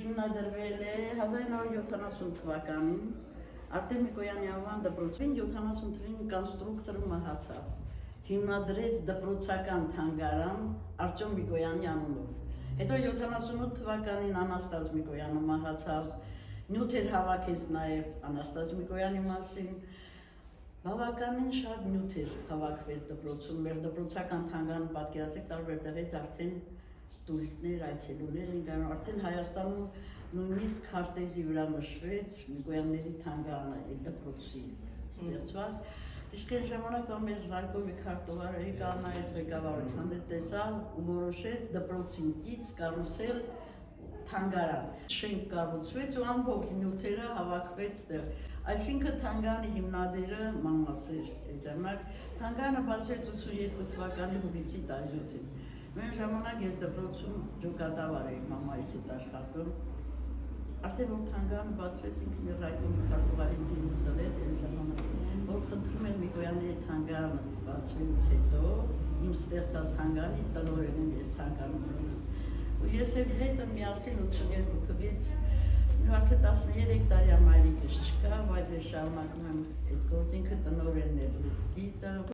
Հիմնադրվել է 1970 թվականին Արտեմ Միկոյանի անվան դպրոցին 70 թվականին կոնստրուկտորը մահացավ։ Հիմնադրեց դպրոցական թանգարան Արտեմ Միկոյանի անունով։ Հետո 78 թվականին Անաստաս Միկոյանը մահացավ, նյութեր հավաքեց նաև Անաստաս Միկոյանի մասին։ Բավականին շատ նյութեր հավաքվեց դպրոցում, մեր դպրոցական թանգարանը պատկերացրեք տարբեր տեղից արդեն տուրիստներ, այցելուներ են գանում, արդեն Հայաստանում նույնիսկ քարտեզի վրա նշվեց Միկոյանների թանգարանը, այդ դպրոցի ստեղծված։ Իսկ այն ժամանակ մեր Ռարկովի քարտուղարը եկավ նայեց ղեկավարության հետ տեսավ ու որոշեց դպրոցին կից կառուցել թանգարան։ Շենք կառուցվեց ու ամբողջ նյութերը հավաքվեց տեղ։ Այսինքն թանգարանի հիմնադիրը մամասեր այդ ժամանակ թանգարանը բացվեց 82 թվականի հուլիսի 17-ին։ Մեր ժամանակ ես դպրոցում ջոկատավար էի մամայիս հետ աշխատում։ Արդեն որ թանգարանը բացվեց ինքն իր Ռարկովի քարտուղարին դիմում տվեց այն ժամանակ, որ խնդրում են Միկոյանի թանգարանը բացվելուց հետո իմ ստեղծած թանգարանի տնօրեն եմ ես ցանկանում եմ։ Ու ես էլ հետը միասին 82 թվականից արդեն 13 տարի ամայրիկս չկա, բայց ես շարունակում եմ այդ գործինքը տնօրենն էր ես գիտեմ։